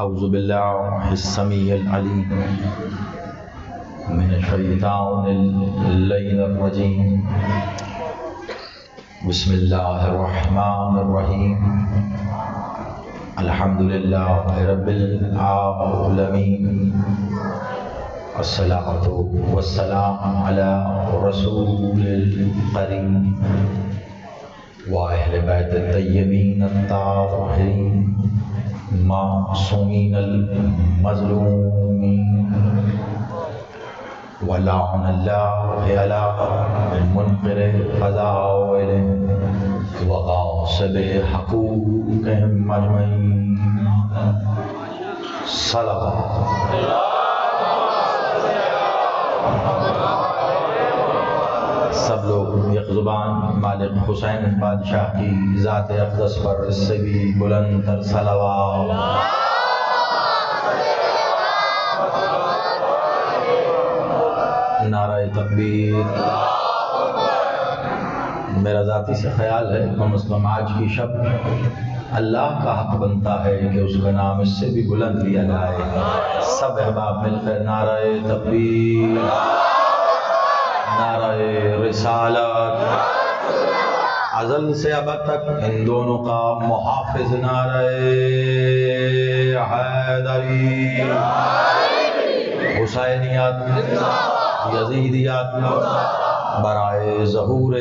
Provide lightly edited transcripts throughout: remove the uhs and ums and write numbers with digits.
اعوذ باللہ السمیع العلیم من الشیطان اللعین الرجیم بسم اللہ الرحمن الرحیم الحمدللہ رب العالمین الصلاۃ والسلام علی رسول الکریم وأهل بيت الطيبين الطاهرين معصومين المظلومين ولعن الله على منكر الفضائل وغاصب حقوقهم أجمعين صلوات سب لوگ یک زبان مالک حسین بادشاہ کی ذات اقدس پر اس سے بھی بلند تر صلوات. نعرہ تکبیر. میرا ذاتی سے خیال ہے کم از کم آج کی شب اللہ کا حق بنتا ہے کہ اس کا نام اس سے بھی بلند لیا جائے. سب احباب مل کر نعرہ تکبیر، نعرہ رسالت، ازل سے اب تک ان دونوں کا محافظ نعرہ حیدری، حسینیت، یزیدیت، برائے ظہور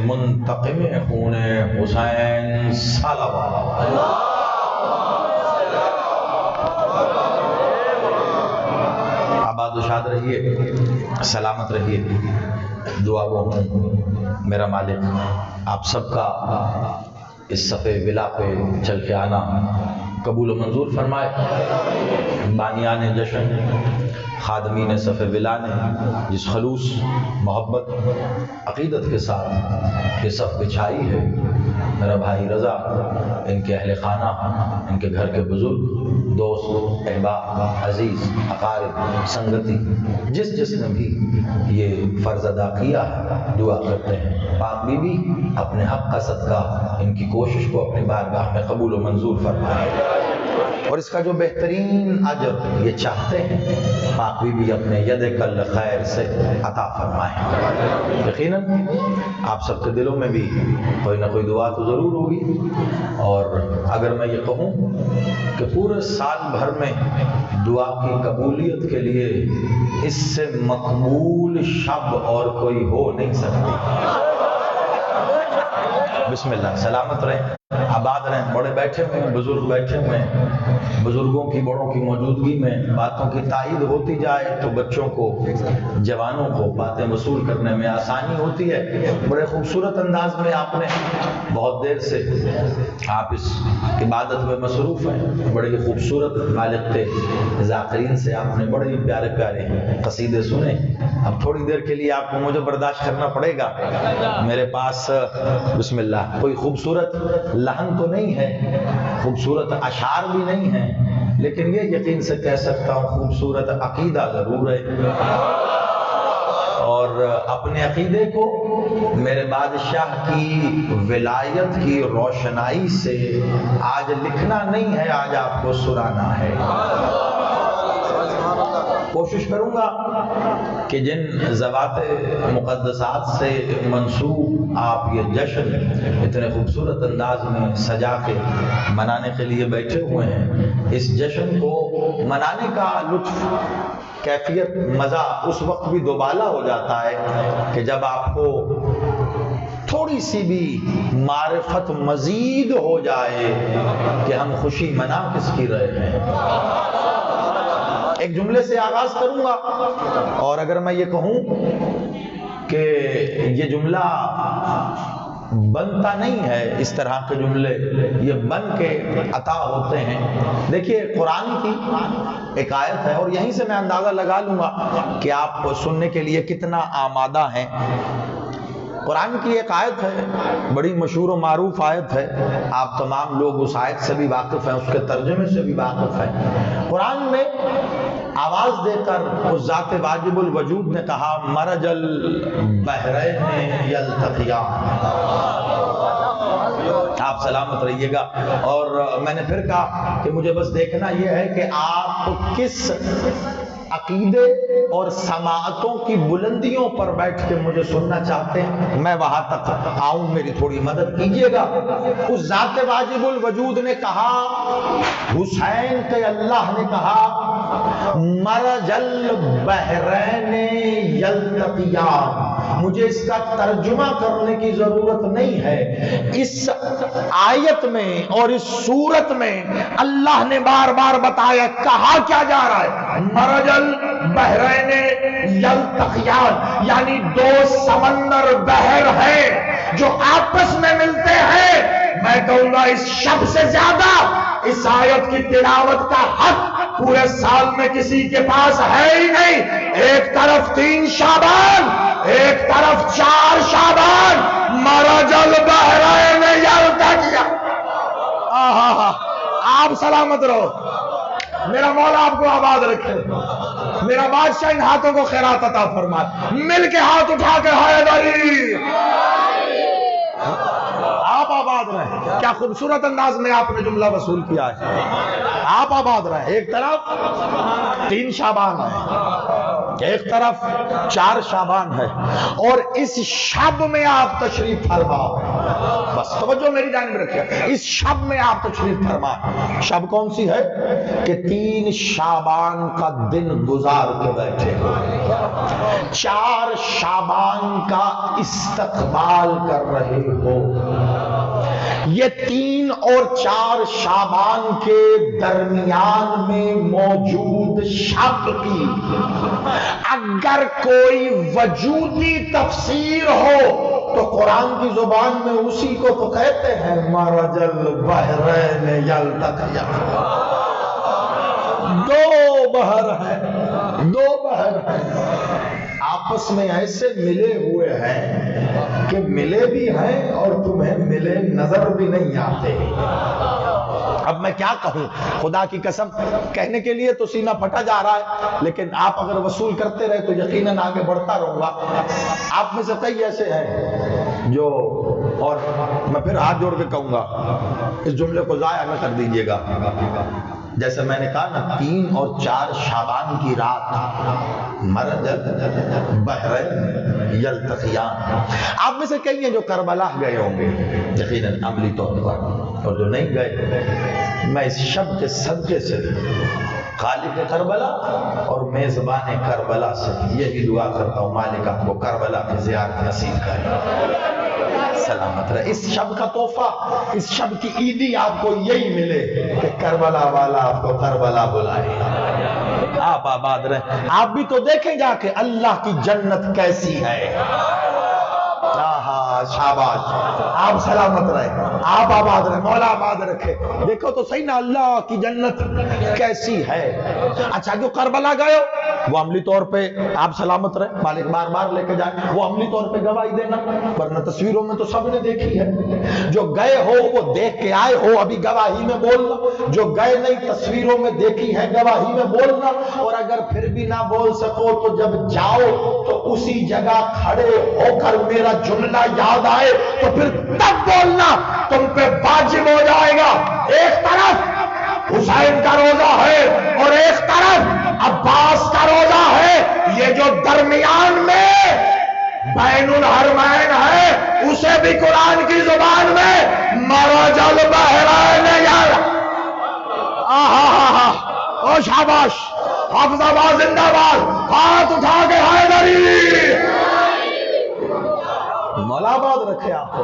منتقم خون حسین صلوات. آباد و شاد رہیے، سلامت رہیے. دعا گو ہوں میرا مالک آپ سب کا اس صفحے ولا پہ چل کے آنا قبول و منظور فرمائے. بانیان جشن، خادمین صفحے ولا نے جس خلوص، محبت، عقیدت کے ساتھ یہ صف بچھائی ہے، میرا بھائی رضا، ان کے اہل خانہ، ان کے گھر کے بزرگ، دوست، احباب، عزیز، اقارب، سنگتی، جس نے بھی یہ فرض ادا کیا ہے، دعا کرتے ہیں پاک بی بی اپنے حق کا صدقہ ان کی کوشش کو اپنی بارگاہ میں قبول و منظور فرمائے، اور اس کا جو بہترین اجر یہ چاہتے ہیں پاک بی بی اپنے ید کل خیر سے عطا فرمائے. یقیناً آپ سب کے دلوں میں بھی کوئی نہ کوئی دعا تو ضرور ہوگی، اور اگر میں یہ کہوں کہ پورے سال بھر میں دعا کی قبولیت کے لیے اس سے مقبول شب اور کوئی ہو نہیں سکتی. بسم اللہ. سلامت رہیں، آباد رہیں. بڑے بیٹھے ہوئے ہیں، بزرگ بیٹھے ہوئے ہیں. بزرگوں کی، بڑوں کی موجودگی میں باتوں کی تائید ہوتی جائے تو بچوں کو، جوانوں کو باتیں وصول کرنے میں آسانی ہوتی ہے. بڑے خوبصورت انداز میں آپ نے بہت دیر سے آپ اس عبادت میں مصروف ہیں. بڑے ہی خوبصورت مالک تھے، ذاکرین سے آپ نے بڑے ہی پیارے پیارے قصیدے سنے. اب تھوڑی دیر کے لیے آپ کو مجھے برداشت کرنا پڑے گا. میرے پاس بسم اللہ کوئی خوبصورت لحن تو نہیں ہے، خوبصورت اشعار بھی نہیں ہیں، لیکن یہ یقین سے کہہ سکتا ہوں خوبصورت عقیدہ ضرور ہے. اور اپنے عقیدے کو میرے بادشاہ کی ولایت کی روشنائی سے آج لکھنا نہیں ہے، آج آپ کو سنانا ہے. کوشش کروں گا کہ جن ذوات مقدسات سے منسوب آپ یہ جشن اتنے خوبصورت انداز میں سجا کے منانے کے لیے بیٹھے ہوئے ہیں، اس جشن کو منانے کا لطف، کیفیت، مزہ اس وقت بھی دوبالا ہو جاتا ہے کہ جب آپ کو تھوڑی سی بھی معرفت مزید ہو جائے کہ ہم خوشی منا کس کی رہے ہیں. ایک جملے سے آغاز کروں گا، اور اگر میں یہ کہوں کہ یہ جملہ بنتا نہیں ہے، اس طرح کے جملے یہ بن کے عطا ہوتے ہیں. دیکھیے قرآن کی ایک آیت ہے، اور یہیں سے میں اندازہ لگا لوں گا کہ آپ سننے کے لیے کتنا آمادہ ہیں. قرآن کی ایک آیت ہے، بڑی مشہور و معروف آیت ہے. آپ تمام لوگ اس آیت سے بھی واقف ہیں، اس کے ترجمے سے بھی واقف ہیں. قرآن میں آواز دے کر اس ذات واجب الوجود نے کہا مرج البحرین یلتقیان. آپ سلامت رہیے گا۔ اور میں نے پھر کہا کہ مجھے بس دیکھنا یہ ہے کہ آپ کس عقیدے اور سماعتوں کی بلندیوں پر بیٹھ کے مجھے سننا چاہتے ہیں، میں وہاں تک آؤں، میری تھوڑی مدد کیجئے گا۔ اس ذات واجب الوجود نے کہا، حسین کے اللہ نے کہا، مرج البحرین یلتقیان۔ مجھے اس کا ترجمہ کرنے کی ضرورت نہیں ہے، اس آیت میں اور اس سورت میں اللہ نے بار بار بتایا، کہا کیا جا رہا ہے، مرج البحرین یلتقیان، یعنی دو سمندر بحر ہیں جو آپس میں ملتے ہیں۔ میں کہوں گا اس شب سے زیادہ اس آیت کی تلاوت کا حق پورے سال میں کسی کے پاس ہے ہی نہیں۔ ایک طرف 3 شعبان، ایک طرف 4 شعبان، مرج البحرین یلتقیان۔ آپ سلامت رہو، میرا مولا آپ کو آباد رکھے، میرا بادشاہ ان ہاتھوں کو خیرات عطا فرمائے۔ مل کے ہاتھ اٹھا کے حیدری، آپ آباد رہیں۔ کیا خوبصورت انداز میں آپ نے جملہ وصول کیا ہے، آپ آباد رہیں۔ ایک طرف 3 شعبان ہے، ایک طرف 4 شعبان ہے، اور اس شب میں آپ تشریف فرما۔ بس توجہ میری جانب رکھیں، اس شب میں آپ تشریف فرما۔ شب کون سی ہے کہ 3 شعبان کا دن گزار کے بیٹھے ہو، 4 شعبان کا استقبال کر رہے ہو۔ یہ 3 اور 4 شعبان کے درمیان میں موجود شب کی اگر کوئی وجودی تفسیر ہو تو قرآن کی زبان میں اسی کو تو کہتے ہیں مرج البحرین یلتقیان۔ 2 بحر ہیں، 2 بحر ہیں، آپس میں ایسے ملے ہوئے ہیں کہ ملے بھی ہیں اور تمہیں ملے نظر بھی نہیں آتے۔ اب میں کیا کہوں، خدا کی قسم کہنے کے لیے تو سینہ پھٹا جا رہا ہے، لیکن آپ اگر وصول کرتے رہے تو یقیناً آگے بڑھتا رہوں گا۔ آپ میں سے کئی ایسے ہیں جو، اور میں پھر ہاتھ جوڑ کے کہوں گا اس جملے کو ضائع نہ کر دیجئے گا، جیسے میں نے کہا نا 3 اور 4 شعبان کی رات، مرج البحرین یلتقیان۔ آپ میں سے کئی ہیں جو کربلا گئے ہوں گے یقیناً عملی طور پر، اور جو نہیں گئے میں اس شب کے صدقے سے خالق کربلا اور میزبان کربلا سے یہی دعا کرتا ہوں، مالک آپ کو کربلا کی زیارت نصیب کرے، سلامت رہے۔ اس شب کا تحفہ، اس شب کی عیدی آپ کو یہی ملے کہ کربلا والا آپ کو کربلا بلائے، آپ آباد رہیں۔ آپ بھی تو دیکھیں جا کہ اللہ کی جنت کیسی ہے۔ شاباش، آپ سلامت رہے، آپ آباد رہے، مولا آباد رکھے۔ دیکھو تو صحیح نا اللہ کی جنت کیسی ہے۔ اچھا جو کربلا گئے ہو وہ عملی طور پہ آپ سلامت رہے، مالک بار بار لے کے جائیں، وہ عملی طور پہ گواہی دینا، ورنہ تصویروں میں تو سب نے دیکھی ہے۔ جو گئے ہو وہ دیکھ کے آئے ہو، ابھی گواہی میں بولنا، جو گئے نہیں تصویروں میں دیکھی ہے گواہی میں بولنا، اور اگر پھر بھی نہ بول سکو تو جب جاؤ تو اسی جگہ کھڑے ہو کر میرا جملہ یاد آئے تو پھر تب بولنا، تم پہ واجب ہو جائے گا۔ ایک طرف حسین کا روزہ ہے اور ایک طرف عباس کا روزہ ہے، یہ جو درمیان میں بین الحرمین ہے اسے بھی قرآن کی زبان میں مرج البحرین یلتقیان۔ او شاباش، حافظ آباد زندہ باد، ہاتھ اٹھا کے حیدری، مولا آباد رکھے آپ کو،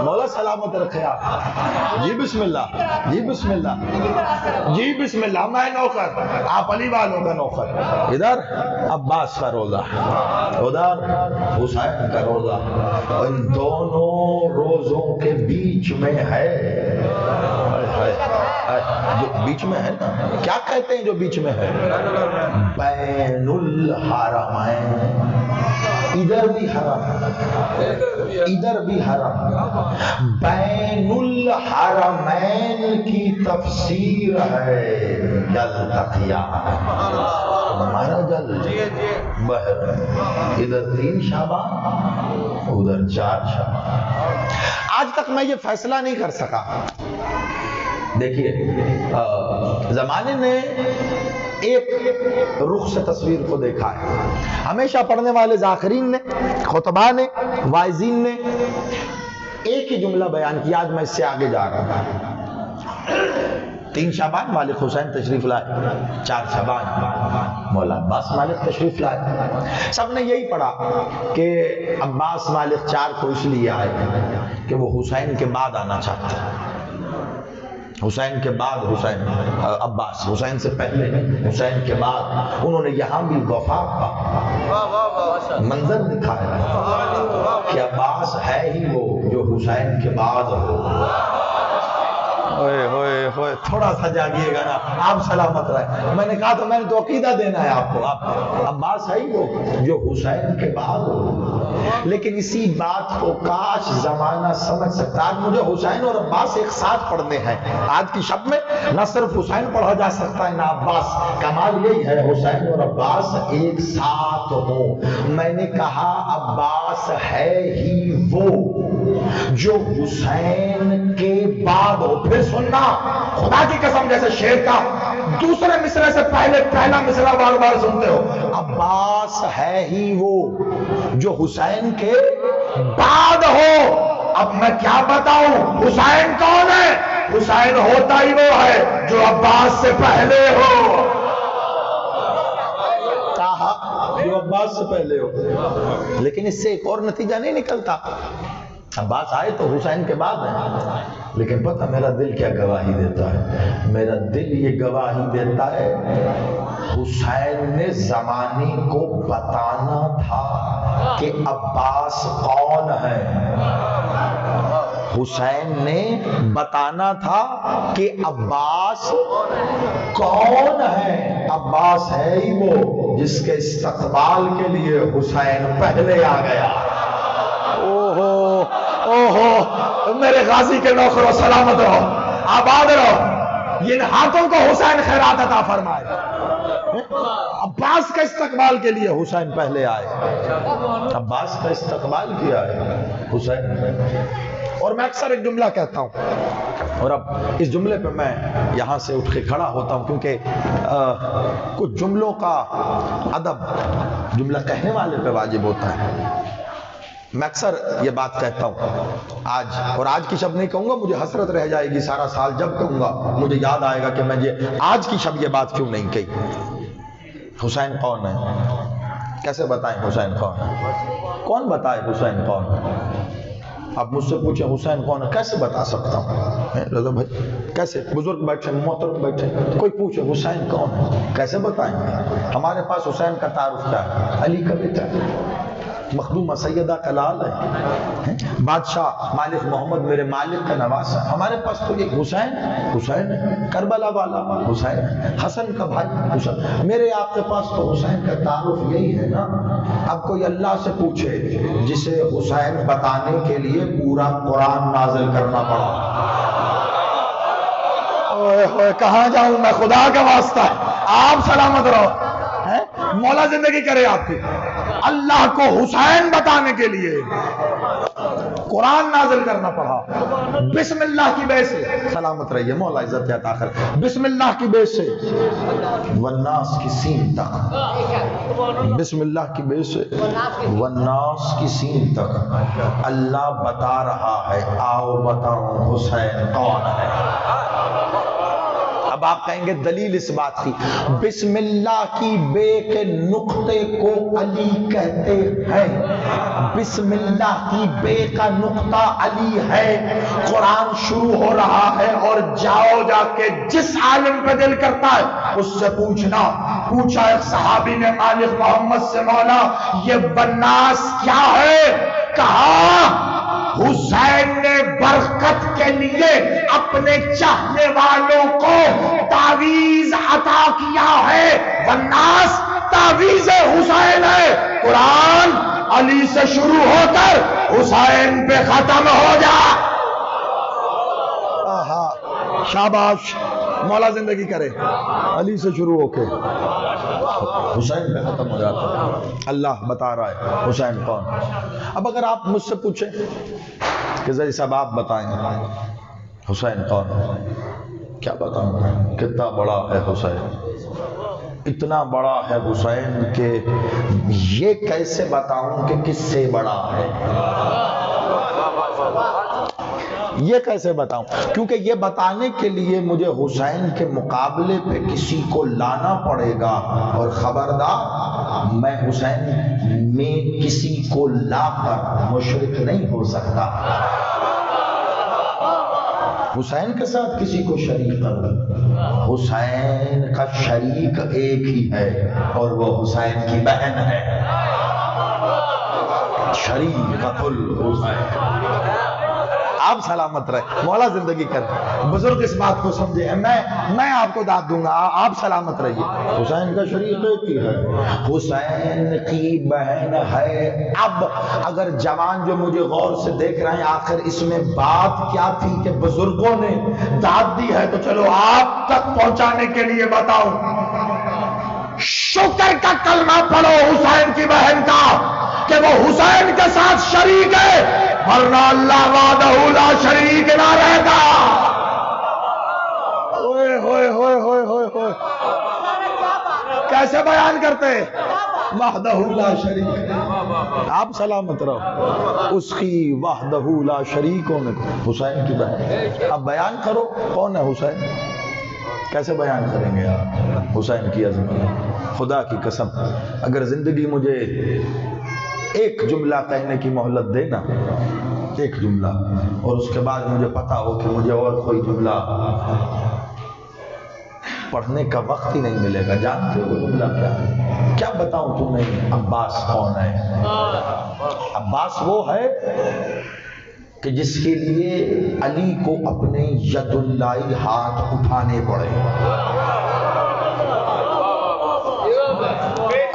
مولا سلامت رکھے آپ کو۔ جی بسم اللہ، جی بسم اللہ، جی بسم اللہ۔ میں نوکر، آپ علی والوں کا نوکر، ادھر عباس کا روزہ، ادھر حسین کا روزہ، ان دونوں روزوں کے بیچ میں ہے جو بیچ میں ہے نا، کیا کہتے ہیں جو بیچ میں ہے؟ بین الحرمین، ادھر بھی حرم ادھر بھی حرم۔ بین الحرمین کی تفسیر ہے یلتقیا، ہمارا جل بہر، ادھر 3 شعبان ادھر 4 شعبان۔ آج تک میں یہ فیصلہ نہیں کر سکا۔ دیکھیے زمانے نے ایک رخ سے تصویر کو دیکھا ہے، ہمیشہ پڑھنے والے ذاکرین نے، خطباء نے، واعظین نے ایک ہی جملہ بیان کیا۔ آج میں اس سے آگے جا رہا ہوں۔ 3 شعبان مالک حسین تشریف لائے، 4 شعبان مولا عباس مالک تشریف لائے۔ سب نے یہی پڑھا کہ عباس مالک 4 کو اس لیے آئے کہ وہ حسین کے بعد آنا چاہتے ہیں، حسین کے بعد حسین، عباس حسین سے پہلے، حسین کے بعد۔ انہوں نے یہاں بھی وفا کا منظر دکھایا کہ عباس ہے ہی وہ جو حسین کے بعد ہو۔ ہوئے ہوئے ہوئے، تھوڑا سا جاگیے گا نا، آپ سلامت رہے۔ میں نے کہا تو میں نے تو عقیدہ دینا ہے آپ کو، عباس ہے ہی وہ جو حسین کے بعد ہو۔ لیکن اسی بات کو کاش زمانہ سمجھ سکتا۔ آج مجھے حسین اور عباس ایک ساتھ پڑھنے ہیں۔ آج کی شب میں نہ صرف حسین پڑھا جا سکتا ہے نہ عباس، کمال یہی ہے حسین اور عباس ایک ساتھ ہو۔ میں نے کہا عباس ہے ہی وہ جو حسین کے بعد ہو۔ پھر سننا، خدا کی قسم جیسے شعر کا دوسرے مصرعے سے پہلے پہلا مصرعہ بار بار سنتے ہو، عباس ہے ہی وہ جو حسین کے بعد ہو۔ اب میں کیا بتاؤں، حسین کون ہے؟ حسین ہوتا ہی وہ ہے جو عباس سے پہلے ہو۔ کہا جو عباس سے پہلے ہو، لیکن اس سے ایک اور نتیجہ نہیں نکلتا۔ عباس آئے تو حسین کے بعد ہے، لیکن پتہ میرا دل کیا گواہی دیتا ہے؟ میرا دل یہ گواہی دیتا ہے حسین نے زمانے کو بتانا تھا کہ عباس کون ہے۔ حسین نے بتانا تھا کہ عباس کون ہے۔ عباس ہے ہی وہ جس کے استقبال کے لیے حسین پہلے آ گیا۔ اوہو میرے غازی کے نوکروں، سلامت رہو، آباد رہو، ان ہاتھوں کو حسین خیرات عطا فرمائے۔ عباس کا استقبال کے لیے حسین پہلے آئے، عباس کا استقبال کیا ہے حسین۔ اور میں اکثر ایک جملہ کہتا ہوں، اور اب اس جملے پہ میں یہاں سے اٹھ کے کھڑا ہوتا ہوں، کیونکہ کچھ جملوں کا ادب جملہ کہنے والے پہ واجب ہوتا ہے۔ میں اکثر یہ بات کہتا ہوں، آج کی شب نہیں کہوں گا، مجھے حسرت رہ جائے گی سارا سال، جب کہوں گا مجھے یاد آئے گا کہ میں آج کی شب یہ بات کیوں نہیں کہی۔ حسین کون ہے؟ کیسے بتائیں حسین کون ہے؟ کون بتائے حسین کون ہے؟ اب مجھ سے پوچھیں حسین کون ہے، کیسے بتا سکتا ہوں؟ رضا بھائی کیسے؟ بزرگ بیٹھے، محترم بیٹھے، کوئی پوچھے حسین کون ہے، کیسے بتائیں گے؟ ہمارے پاس حسین کا تعارف کیا ہے؟ علی کا بیٹا، مخدومہ سیدہ کا لال ہے، بادشاہ مالک محمد میرے مالک کا نواز ہے۔ ہمارے پاس تو یہ حسین ہے، کربلا والا حسین ہے، حسن کا بھائی حسین۔ میرے آپ کے پاس تو حسین کا تعارف یہی ہے نا۔ اب کوئی اللہ سے پوچھے جسے حسین بتانے کے لیے پورا قرآن نازل کرنا پڑا۔ اوئے ہوئے کہاں جاؤں میں، خدا کا واسطہ ہے، آپ سلامت رہو، مولا زندگی کرے آپ کی۔ اللہ کو حسین بتانے کے لیے قرآن نازل کرنا پڑا۔ بسم اللہ کی بے سے، سلامت رہیے، مولا عزت عطا کرے، بسم اللہ کی بے سے والناس کی سین تک، بسم اللہ کی بے سے والناس کی سین تک اللہ بتا رہا ہے، آؤ بتاؤں حسین کون ہے۔ اب آپ کہیں گے دلیل اس بات کی، بسم اللہ کی بے کے نقطے کو علی کہتے ہیں، بسم اللہ کی بے کا نقطہ علی ہے۔ قرآن شروع ہو رہا ہے اور جاؤ جا کے جس عالم پہ دل کرتا ہے اس سے پوچھا ایک صحابی نے مالک محمد سے، مولا یہ والناس کیا ہے؟ کہا حسین نے برکت کے لیے اپنے اپنے چاہنے والوں کو تعویذ عطا کیا ہے. والناس تعویذ حسین ہے. قرآن علی سے شروع ہو کر حسین پہ ختم ہو جا. شاباش، مولا زندگی کرے. علی سے شروع ہو کے حسین پہ ختم ہو جاتا ہے. اللہ بتا رہا ہے حسین کون. اب اگر آپ مجھ سے پوچھیں کہ ذرا صاحب آپ بتائیں حسین کون، کیا بتاؤں؟ کتنا بڑا ہے حسین، اتنا بڑا ہے حسین کہ یہ کیسے بتاؤں کہ کس سے بڑا ہے. یہ کیسے بتاؤں؟ کیونکہ یہ بتانے کے لیے مجھے حسین کے مقابلے پہ کسی کو لانا پڑے گا، اور خبردار میں حسین میں کسی کو لا کر مشرک نہیں ہو سکتا. حسین کے ساتھ کسی کو شریک کروں. حسین کا شریک ایک ہی ہے اور وہ حسین کی بہن ہے. شریکۃ الحسین. آپ سلامت رہے، مولا زندگی کرے. بزرگ اس بات کو سمجھے. میں آپ کو داد دوں گا، آپ سلامت رہیے. حسین کا شریک ایک ہی ہے، حسین کی بہن ہے. اب اگر جوان جو مجھے غور سے دیکھ رہے ہیں، آخر اس میں بات کیا تھی کہ بزرگوں نے داد دی ہے، تو چلو آپ تک پہنچانے کے لیے بتاؤں. شکر کا کلمہ پڑھو حسین کی بہن کا کہ وہ حسین کے ساتھ شریک ہے، ورنہ اللہ وحدہ لا شریک نہ رہتا. ہوئے ہوئے ہوئے ہوئے ہوئے ہوئے، کیسے بیان کرتے وحدہ لا شریک. آپ سلامت رہو. اس کی وحدہ لا شریکوں میں حسین کی بہن. اب بیان کرو کون ہے حسین. کیسے بیان کریں گے آپ حسین کی عظمت؟ خدا کی قسم اگر زندگی مجھے ایک جملہ کہنے کی مہلت دے نا، ایک جملہ، اور اس کے بعد مجھے پتا ہو کہ مجھے اور کوئی جملہ پڑھنے کا وقت ہی نہیں ملے گا. جانتے ہو وہ جملہ کیا ہے؟ کیا بتاؤں تمہیں عباس کون ہے؟ عباس وہ ہے کہ جس کے لیے علی کو اپنے ید اللہ ہاتھ اٹھانے پڑے.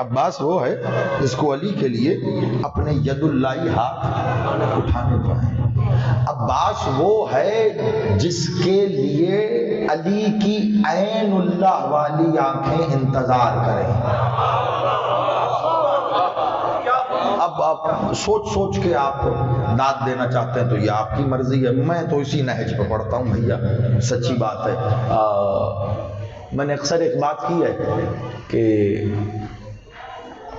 عباس وہ ہے جس کو علی کے لیے اپنے ید اللہ ہاتھ اٹھانے پڑے. عباس وہ ہے جس کے لیے علی کی عین اللہ والی آنکھیں انتظار کریں. اب آپ سوچ سوچ کے آپ داد دینا چاہتے ہیں تو یہ آپ کی مرضی ہے. میں تو اسی نہج پہ پڑھتا ہوں بھیا، سچی بات ہے. میں نے اکثر ایک بات کی ہے کہ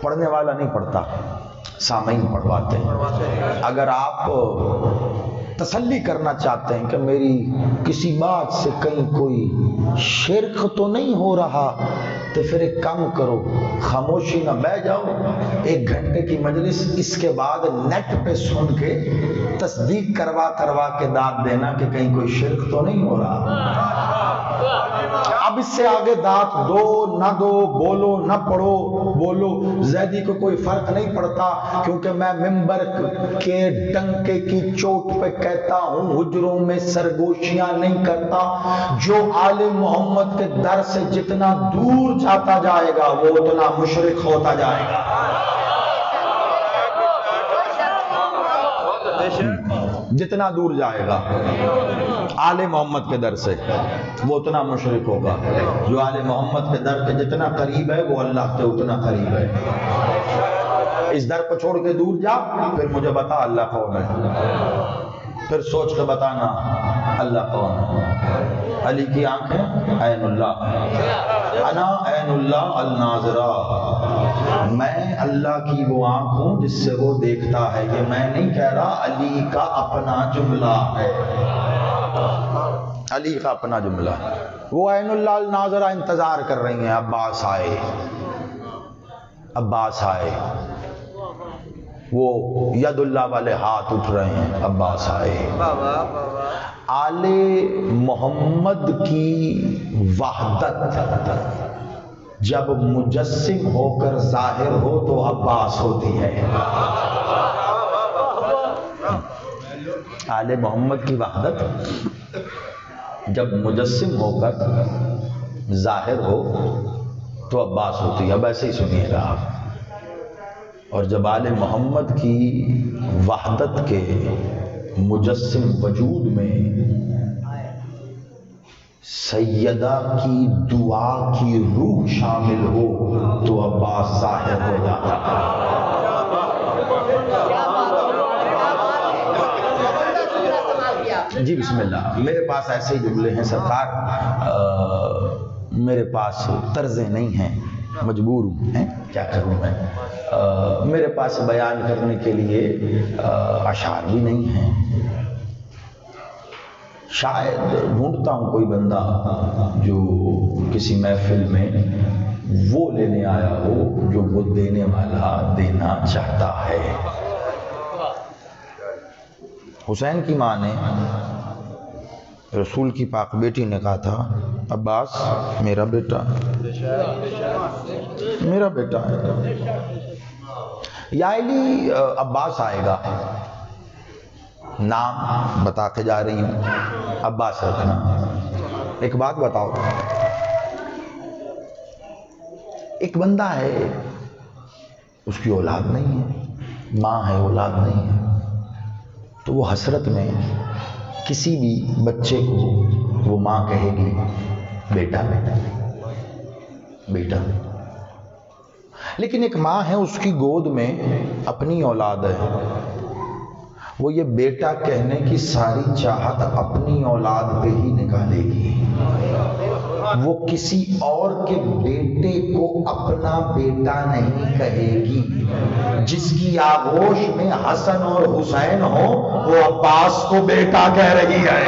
پڑھنے والا نہیں پڑھتا، سامعین پڑھواتے ہیں. اگر آپ تسلی کرنا چاہتے ہیں کہ میری کسی بات سے کہیں کوئی شرک تو نہیں ہو رہا، تو پھر ایک کام کرو، خاموشی نہ بیٹھ جاؤ. 1 گھنٹے کی مجلس اس کے بعد نیٹ پہ سن کے تصدیق کروا کے داد دینا کہ کہیں کوئی شرک تو نہیں ہو رہا. اب اس سے آگے داد دو نہ دو، بولو نہ پڑھو، بولو، زیدی کو کوئی فرق نہیں پڑتا. کیونکہ میں ممبر کے ڈنکے کی چوٹ پہ کہتا ہوں، حجروں میں سرگوشیاں نہیں کرتا. جو آل محمد کے در سے جتنا دور جاتا جائے گا وہ اتنا مشرک ہوتا جائے گا. جتنا دور جائے گا آل محمد کے در سے وہ اتنا مشرک ہوگا. جو آل محمد کے در کے جتنا قریب ہے وہ اللہ کے اتنا قریب ہے. اس در کو چھوڑ کے دور جا، پھر مجھے بتا اللہ کون ہے، پھر سوچ کے بتانا اللہ کون ہے. علی کی آنکھیں عین اللہ، انا عین اللہ الناظرہ. میں اللہ کی وہ آنکھ ہوں جس سے وہ دیکھتا ہے. یہ میں نہیں کہہ رہا، علی کا اپنا جملہ ہے. علی کا اپنا جملہ ہے. وہ عین اللہ الناظرہ انتظار کر رہی ہیں عباس آئے، عباس آئے. وہ ید اللہ والے ہاتھ اٹھ رہے ہیں، عباس آئے. آل محمد کی وحدت جب مجسم ہو کر ظاہر ہو تو عباس ہوتی ہے. آل محمد کی وحدت جب مجسم ہو کر ظاہر ہو تو عباس ہوتی ہے. اب ایسے ہی سنیے گا آپ. اور جب آل محمد کی وحدت کے مجسم وجود میں سیدہ کی دعا کی روح شامل ہو تو عباس ظاہر ہو جاتا ہے. جی بسم اللہ. میرے پاس ایسے ہی جملے ہیں سرکار، میرے پاس طرزیں نہیں ہیں، مجبور ہیں، کیا کروں میں. میرے پاس بیان کرنے کے لیے اشعار بھی نہیں ہیں. شاید ڈھونڈتا ہوں کوئی بندہ جو کسی محفل میں وہ لینے آیا ہو جو وہ دینے والا دینا چاہتا ہے. حسین کی ماں نے رسول کی پاک بیٹی نے کہا تھا عباس میرا بیٹا، میرا بیٹا ہے. یا علی عباس آئے گا، نام بتا کے جا رہی ہوں، عباس رکھنا. ایک بات بتاؤ، ایک بندہ ہے اس کی اولاد نہیں ہے، ماں ہے اولاد نہیں ہے، تو وہ حسرت میں کسی بھی بچے کو وہ ماں کہے گی بیٹا بیٹا بیٹا. لیکن ایک ماں ہے اس کی گود میں اپنی اولاد ہے، وہ یہ بیٹا کہنے کی ساری چاہت اپنی اولاد پہ ہی نکالے گی. وہ کسی اور کے بیٹے کو اپنا بیٹا نہیں کہے گی. جس کی آغوش میں حسن اور حسین ہو وہ عباس کو بیٹا کہہ رہی ہے.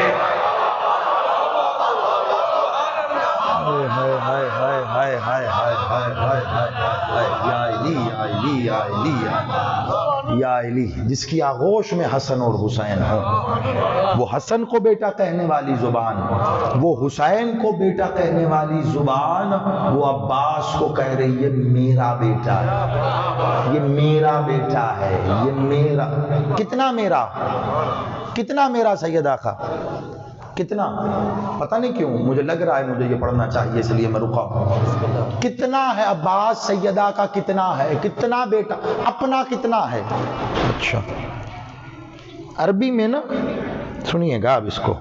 یا علی، جس کی آغوش میں حسن اور حسین ہو وہ حسن کو بیٹا کہنے والی زبان، وہ حسین کو بیٹا کہنے والی زبان وہ عباس کو کہہ رہی ہے میرا بیٹا ہے، یہ میرا بیٹا ہے، یہ میرا. کتنا میرا، کتنا میرا سید آقا، کتنا؟ پتہ نہیں کیوں مجھے لگ رہا ہے مجھے یہ پڑھنا چاہیے، اس لیے میں رکا ہوں. کتنا ہے عباس سیدہ کا، کتنا ہے، کتنا بیٹا، اپنا کتنا ہے. اچھا عربی میں نا سنیے گا اب اس کو،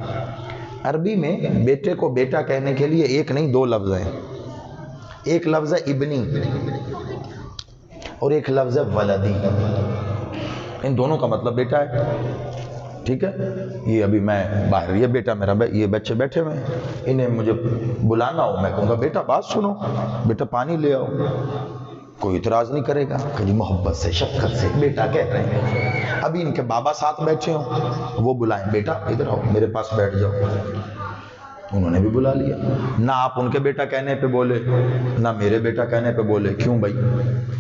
عربی میں بیٹے کو بیٹا کہنے کے لیے ایک نہیں دو لفظ ہیں. ایک لفظ ہے ابنی اور ایک لفظ ہے ولدی. ان دونوں کا مطلب بیٹا ہے. ٹھیک ہے، یہ ابھی میں باہر، یہ بیٹا میرا، یہ بچے بیٹھے ہوئے ہیں، انہیں مجھے بلانا ہو میں کہوں گا بیٹا بات سنو، بیٹا پانی لے آؤ، کوئی اعتراض نہیں کرے گا کہ جی محبت سے شفقت سے بیٹا کہہ رہے ہیں. ابھی ان کے بابا ساتھ بیٹھے ہوں، وہ بلائیں بیٹا ادھر آؤ میرے پاس بیٹھ جاؤ، انہوں نے بھی بلا لیا. نہ آپ ان کے بیٹا کہنے پہ بولے نہ میرے بیٹا کہنے پہ بولے. کیوں بھائی؟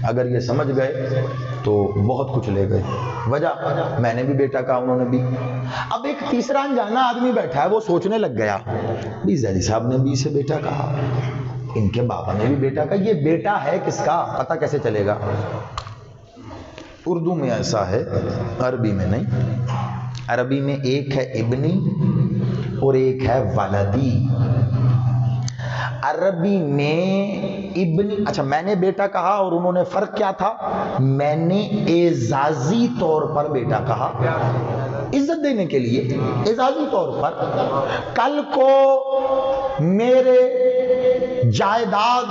اگر یہ سمجھ گئے تو بہت کچھ لے گئے. وجہ میں نے بھی بیٹا کہا، انہوں نے بھی. اب ایک تیسرا انجانا آدمی بیٹھا ہے، وہ سوچنے لگ گیا بھی زیدی صاحب نے بھی اسے بیٹا کہا، ان کے بابا نے بھی بیٹا کہا، یہ بیٹا ہے کس کا؟ پتہ کیسے چلے گا؟ اردو میں ایسا ہے، عربی میں نہیں. عربی میں ایک ہے ابنی اور ایک ہے ولدی. عربی میں ابنی، اچھا میں نے بیٹا کہا اور انہوں نے فرق کیا تھا؟ میں نے اعزازی طور پر بیٹا کہا، عزت دینے کے لیے اعزازی طور پر. کل کو میرے جائیداد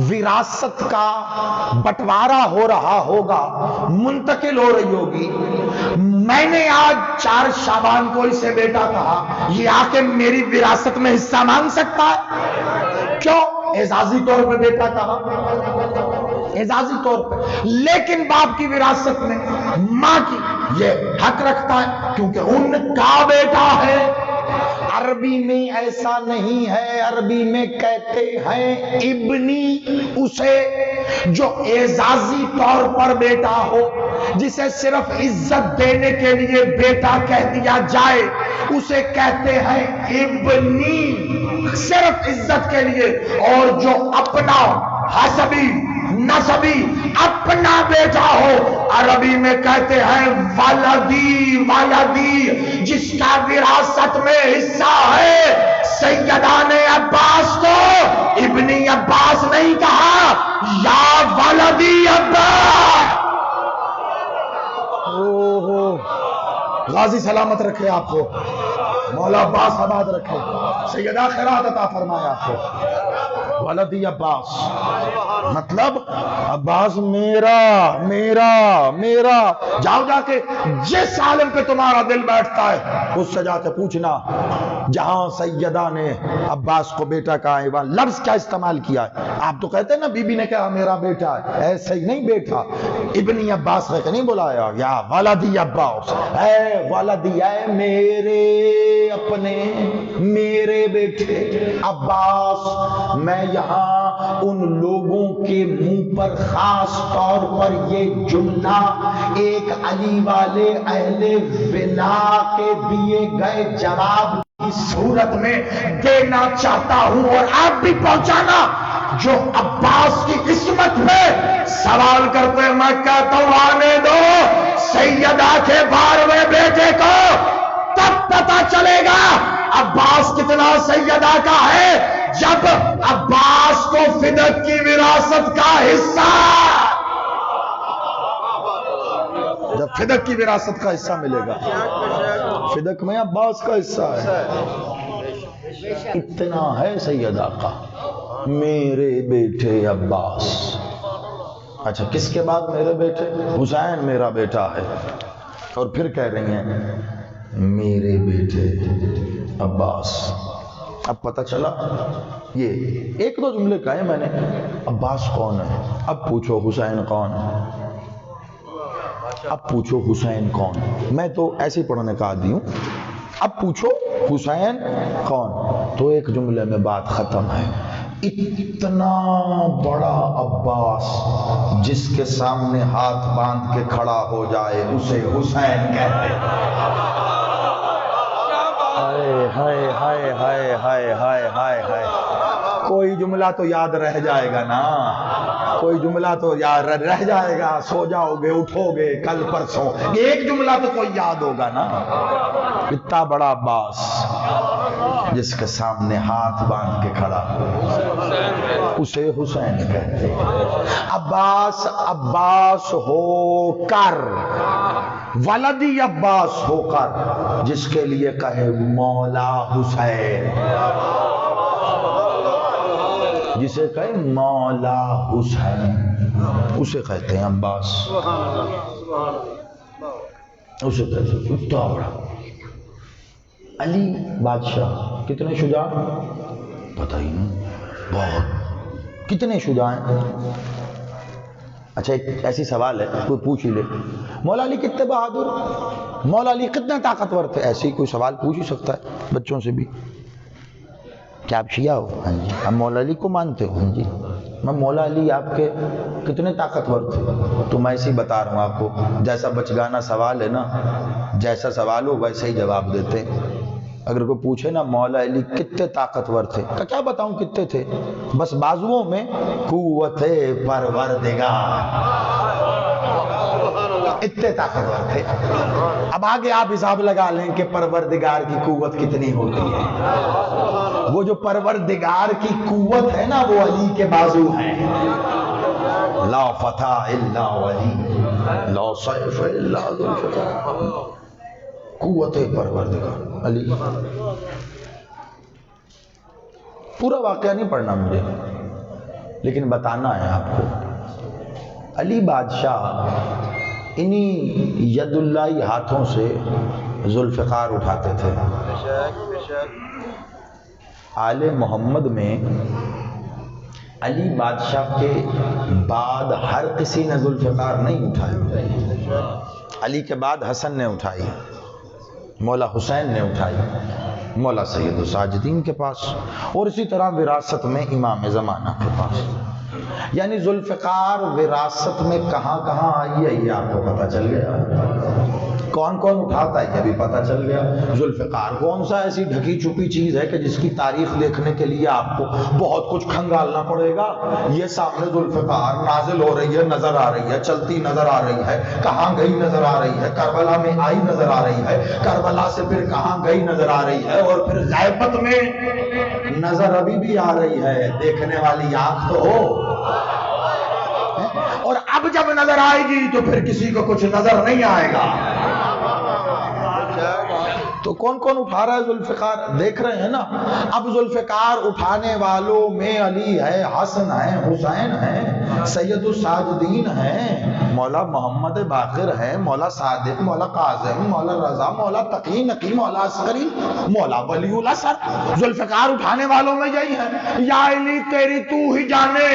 وراثت کا بٹوارا ہو رہا ہوگا، منتقل ہو رہی ہوگی، میں نے آج 4 شعبان کو اسے بیٹا کہا، یہ آ کے میری وراثت میں حصہ مانگ سکتا ہے؟ کیوں؟ اعزازی طور پہ بیٹا کہا، اعزازی طور پہ. لیکن باپ کی وراثت میں ماں کی یہ حق رکھتا ہے کیونکہ ان کا بیٹا ہے. عربی میں ایسا نہیں ہے. عربی میں کہتے ہیں ابنی اسے جو اعزازی طور پر بیٹا ہو، جسے صرف عزت دینے کے لیے بیٹا کہہ دیا جائے، اسے کہتے ہیں ابنی، صرف عزت کے لیے. اور جو اپنا حسبی نسبی اپنا بیٹا ہو، عربی میں کہتے ہیں ولدی، ولدی، جس کا وراثت میں حصہ ہے غازی سلامت رکھے آپ کو، مولا عباس آباد رکھے، سیدہ خیرات عطا فرمائے آپ کو۔ ولدی عباس مطلب عباس میرا میرا میرا۔ جاؤ جا کے جس عالم پہ تمہارا دل بیٹھتا ہے اس سے جا کے پوچھنا جہاں سیدہ نے عباس کو بیٹا کہا ہے، وہاں لفظ کیا استعمال کیا ہے۔ آپ تو کہتے ہیں نا بی بی نے کہا میرا بیٹا ہے، ایسے ہی نہیں بیٹا، ابنی عباس کہہ کے نہیں بلایا، یا ولدی عباس، اے ولدی، اے میرے اپنے میرے بیٹے عباس۔ میں یہاں ان لوگوں کے منہ پر خاص طور پر یہ جملہ ایک علی والے اہل ولا کے دیے گئے جواب کی صورت میں دینا چاہتا ہوں، اور آپ بھی پہنچانا جو عباس کی عصمت پہ سوال کرتے ہیں۔ میں کہتا ہوں آنے دو سیدہ کے 12ویں بیٹے کو، تب پتہ چلے گا عباس کتنا سیدہ کا ہے جب عباس کو فدق کی وراثت کا حصہ، جب فدق کی وراثت کا حصہ ملے گا۔ فدق میں عباس کا حصہ ہے، اتنا ہے سیدہ کا، میرے بیٹے عباس۔ اچھا کس کے بعد میرے بیٹے؟ حسین میرا بیٹا ہے، اور پھر کہہ رہی ہیں میرے بیٹے عباس۔ اب پتہ چلا، یہ ایک دو جملے کہے میں نے، عباس کون ہے؟ اب پوچھو حسین کون ہے، اب پوچھو حسین کون؟ میں تو ایسے ہی پڑھنے کا عادی ہوں، اب پوچھو حسین کون؟ تو ایک جملے میں بات ختم ہے۔ اتنا بڑا عباس جس کے سامنے ہاتھ باندھ کے کھڑا ہو جائے اسے حسین کہتے ہیں۔ ہائے ہائے ہائے ہائے ہائے ہائے ہائے، کوئی جملہ تو یاد رہ جائے گا نا، کوئی جملہ تو یاد رہ جائے گا، سو جاؤ گے اٹھو گے کل پرسوں، ایک جملہ تو کوئی یاد ہوگا نا۔ اتنا بڑا عباس جس کے سامنے ہاتھ باندھ کے کھڑا اسے حسین کہتے ہیں۔ عباس عباس ہو کر، ولدی عباس ہو کر، جس کے لیے کہے مولا حسین، جسے کہے مولا حسین، اسے کہتے ہیں عباس، اسے کہتے ہیں اتنا بڑا۔ علی بادشاہ کتنے شجاع؟ پتہ ہی نہیں، بہت، کتنے شجاع ہیں؟ اچھا ایک ایسی سوال ہے کوئی پوچھ ہی لے، مولا علی کتنے بہادر، مولا علی کتنے طاقتور تھے، ایسے ہی کوئی سوال پوچھ ہی سکتا ہے بچوں سے بھی۔ کیا آپ شیعہ ہو؟ ہاں جی۔ آپ مولا علی کو مانتے ہو؟ ہاں جی۔ میں مولا علی آپ کے کتنے طاقتور تھے؟ تو میں ایسے ہی بتا رہا ہوں آپ کو، جیسا بچگانا سوال ہے نا، جیسا سوال ہو ویسے ہی جواب دیتے ہیں۔ اگر کوئی پوچھے نا مولا علی کتنے طاقتور تھے، کیا بتاؤں کتنے تھے؟ بس بازوؤں میں قوت پروردگار، اتنے طاقتور تھے۔ اب آگے آپ حساب لگا لیں کہ پروردگار کی قوت کتنی ہوتی ہے۔ وہ جو پروردگار کی قوت ہے نا وہ علی کے بازو ہیں۔ لا فتح الا ولی، لا سیف الا ذو الفقار، قوت پروردگار علی۔ پورا واقعہ نہیں پڑھنا مجھے، لیکن بتانا ہے آپ کو۔ علی بادشاہ انہی ید اللہ ہاتھوں سے ذوالفقار اٹھاتے تھے۔ آل محمد میں علی بادشاہ کے بعد ہر کسی نے ذوالفقار نہیں اٹھائی، علی کے بعد حسن نے اٹھائی، مولا حسین نے اٹھائی، مولا سید الساجدین کے پاس، اور اسی طرح وراثت میں امام زمانہ کے پاس۔ یعنی ذوالفقار وراثت میں کہاں کہاں آئی ہے یہ آپ کو پتہ چل گیا، کون کون اٹھاتا ہے یہ بھی پتہ چل گیا۔ ذوالفقار کون سا ایسی ڈھکی چھپی چیز ہے کہ جس کی تاریخ دیکھنے کے لیے آپ کو بہت کچھ کھنگالنا پڑے گا؟ یہ سامنے ذوالفقار نازل ہو رہی ہے، نظر آ رہی ہے، چلتی نظر آ رہی ہے، کہاں گئی نظر آ رہی ہے، کربلا میں آئی نظر آ رہی ہے، کربلا سے پھر کہاں گئی نظر آ رہی ہے، اور پھر غیبت میں نظر ابھی بھی آ رہی ہے، دیکھنے والی آنکھ تو ہو۔ اور اب جب نظر آئے گی تو پھر کسی کو کچھ نظر نہیں آئے گا۔ تو کون کون اٹھا رہا ہے ذوالفقار؟ دیکھ رہے ہیں نا. اب ذوالفقار اٹھانے والوں میں علی ہے، حسن ہے، حسین ہے، سید الساجدین ہیں، مولا محمد باقر ہیں، مولا صادق، مولا قاسم، مولا رضا، مولا تقی، نقی، مولا عسکری، مولا ولی اللہ. سر ذوالفقار اٹھانے والوں میں یہی ہے. یا علی تیری تو ہی جانے،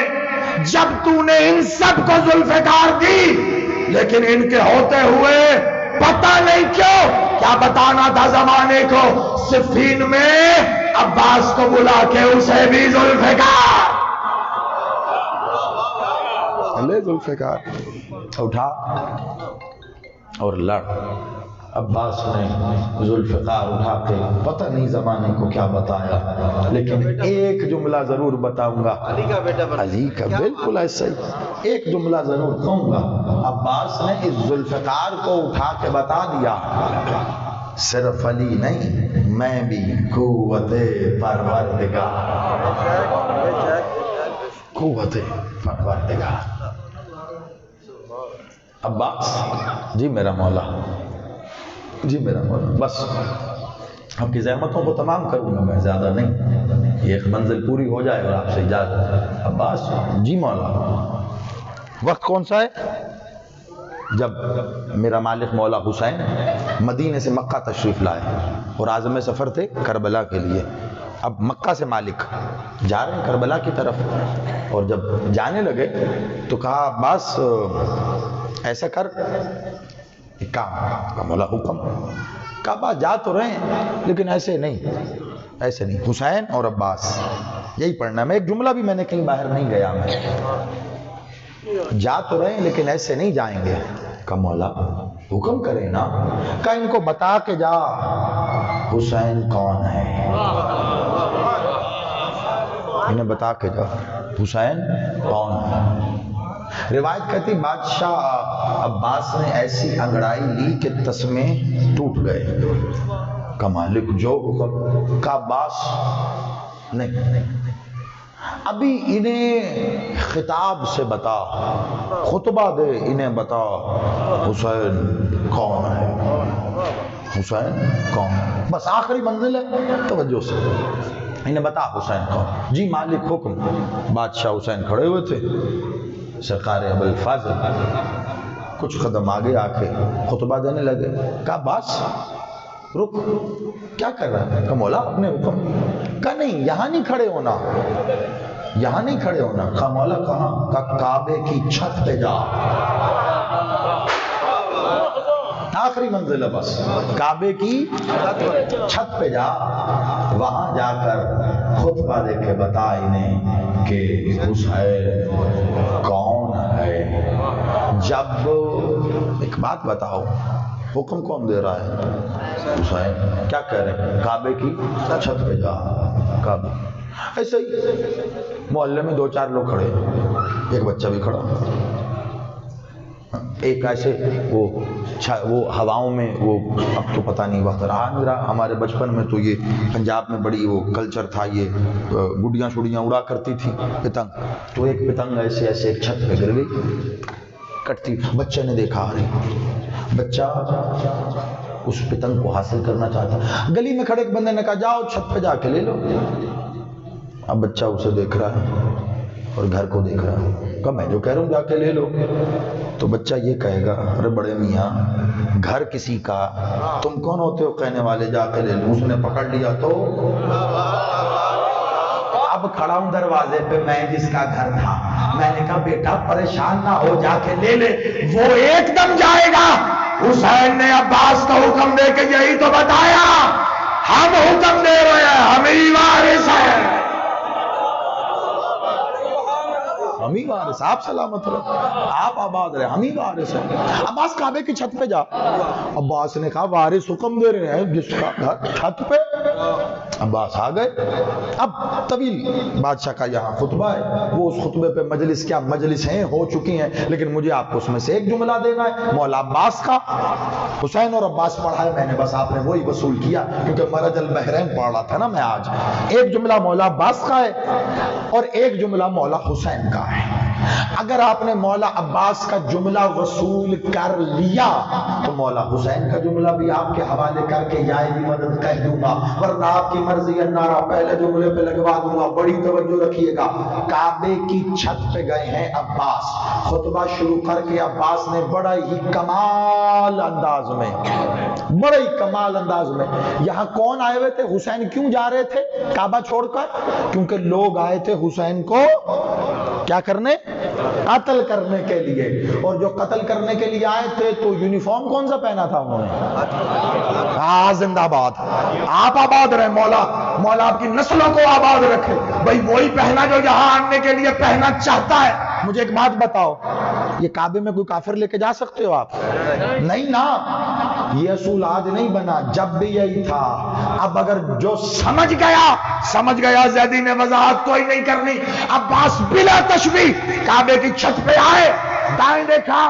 جب تو نے ان سب کو ذوالفقار دی لیکن ان کے ہوتے ہوئے پتہ نہیں کیا بتانا تھا زمانے کو. صفین میں عباس کو بلا کے اسے بھی ذوالفقار. لے ذوالفقار اٹھا اور لڑ. عباس نے ذوالفقار اٹھا کے پتہ نہیں زمانے کو کیا بتایا، لیکن ایک جملہ ضرور بتاؤں گا. علی کا بالکل ایسا ہی ایک جملہ ضرور کہوں گا. عباس نے اس ذوالفقار کو اٹھا کے بتا دیا، صرف علی نہیں میں بھی قوت پروردگار، قوت پروردگار. عباس جی میرا مولا، جی میرا مولا، بس آپ کی زحمتوں کو تمام کروں گا میں، زیادہ نہیں، یہ ایک منزل پوری ہو جائے اور آپ سے اجازت. عباس جی مولا. وقت کون سا ہے؟ جب میرا مالک مولا حسین مدینے سے مکہ تشریف لائے اور عازم سفر تھے کربلا کے لیے. اب مکہ سے مالک جا رہے ہیں کربلا کی طرف، اور جب جانے لگے تو کہا عباس ایسا کر، ایک کام کا مولا حکم. کہا بات جا تو رہے ہیں لیکن ایسے نہیں، ایسے نہیں. حسین اور عباس یہی پڑھنا ہے. میں ایک جملہ بھی میں نے کہیں باہر نہیں گیا، میں جا تو رہے ہیں لیکن ایسے نہیں جائیں گے. کہا مولا حکم کرے نا. کہا ان کو بتا کے جا حسین کون ہے، انہیں بتا کے جا حسین کون ہے. روایت کہتی بادشاہ عباس نے ایسی انگڑائی لی کہ تسمے ٹوٹ گئے. کہ مالک جو حکم. کا عباس نہیں، ابھی انہیں خطاب سے بتا، خطبہ دے انہیں بتا حسین کون ہے، حسین کون ہے. بس آخری منزل ہے، توجہ سے انہیں بتا حسین کون. جی مالک حکم. بادشاہ حسین کھڑے ہوئے تھے، سرکار ابوالفضل کچھ قدم آگے آ کے خطبہ دینے لگے. کہا باس رک، کیا کر رہا ہے؟ کہا مولا اپنے حکم. کہا نہیں یہاں نہیں کھڑے ہونا، یہاں نہیں کھڑے ہونا. کہا مولا کہاں؟ کہا کعبے کی چھت پہ جا. آخری منزل ہے بس، کعبے کی چھت پہ جا، وہاں جا کر خطبہ دے کے بتا انہیں کہ حسین کون ہے. جب ایک بات بتاؤ، حکم کون دے رہا ہے؟ حسین. کیا کہہ رہے ہیں؟ کعبے کی چھت پہ جا. کعبے. ایسے ہی محلے میں دو چار لوگ کھڑے، ایک بچہ بھی کھڑا، ایک ایسے وہ ہواؤں میں، وہ اب تو پتہ نہیں وقت رہا نہیں رہا. ہمارے بچپن میں تو یہ پنجاب میں بڑی وہ کلچر تھا، یہ گڈیاں شوڑیاں اڑا کرتی تھی پتنگ. تو ایک پتنگ ایسے ایسے ایک چھت پہ گر گئی کٹتی. بچے نے دیکھا، بچہ اس پتنگ کو حاصل کرنا چاہتا. گلی میں کھڑے ایک بندے نے کہا جاؤ چھت پہ جا کے لے لو. اب بچہ اسے دیکھ رہا ہے اور گھر کو دیکھ رہا ہے. کہا میں جو کہہ رہا ہوں جا کے لے لو. تو بچہ یہ کہے گا ارے بڑے میاں گھر کسی کا، تم کون ہوتے ہو کہنے والے جا کے لے لو. اس نے پکڑ لیا تو اب کھڑا ہوں دروازے پہ میں جس کا گھر تھا. میں نے کہا بیٹا پریشان نہ ہو، جا کے لے لے. وہ ایک دم جائے گا. حسین نے عباس کا حکم دے کے یہی تو بتایا، ہم حکم دے رہے ہیں، ہم ہی وارث ہیں، ہم ہی وارث. آپ سلامت رہو، آپ آباد رہے، ہم ہی وارث ہیں. عباس کعبے کی چھت پہ جا. عباس نے کہا وارث حکم دے رہے ہیں جس کا گھر چھت پہ. عباس آ گئے. اب طویل بادشاہ کا یہاں خطبہ ہے، وہ اس خطبے پہ مجلس کیا مجلس ہیں ہو چکی ہیں، لیکن مجھے آپ کو اس میں سے ایک جملہ دینا ہے مولا عباس کا. حسین اور عباس پڑھا ہے میں نے، بس آپ نے وہی وصول کیا کیونکہ مرج البحرین پڑھ رہا تھا نا میں آج. ایک جملہ مولا عباس کا ہے اور ایک جملہ مولا حسین کا ہے. اگر آپ نے مولا عباس کا جملہ وصول کر لیا تو مولا حسین کا جملہ بھی آپ کے حوالے کر کے یا بھی مدد کہہ دوں گا، ورنہ آپ کی مرضی ہے نعرہ پہلے جملے پہ لگوا دوں گا۔ بڑی توجہ رکھیے گا، کعبے کی چھت پہ گئے ہیں عباس، خطبہ شروع کر کے عباس نے بڑا ہی کمال انداز میں، بڑے ہی کمال انداز میں، یہاں کون آئے ہوئے تھے؟ حسین کیوں جا رہے تھے کعبہ چھوڑ کر؟ کیونکہ لوگ آئے تھے حسین کو کیا کرنے؟ قتل کرنے کے لیے، اور جو قتل کرنے کے لیے آئے تھے تو یونیفارم کون سا پہنا تھا انہوں نے؟ زندہ باد، آپ آباد رہے، مولا آپ کی نسلوں کو آباد رکھے۔ بھائی وہی پہنا جو یہاں آنے کے لیے پہنا چاہتا ہے۔ مجھے ایک بات بتاؤ، یہ کعبے میں کوئی کافر لے کے جا سکتے ہو آپ؟ نہیں نا، یہ اصول آج نہیں بنا، جب بھی یہی تھا۔ اب اگر جو سمجھ گیا زیدی نے وضاحت کوئی نہیں کرنی۔ عباس بلا تشبیہ کعبے کی چھت پہ آئے، دائیں دیکھا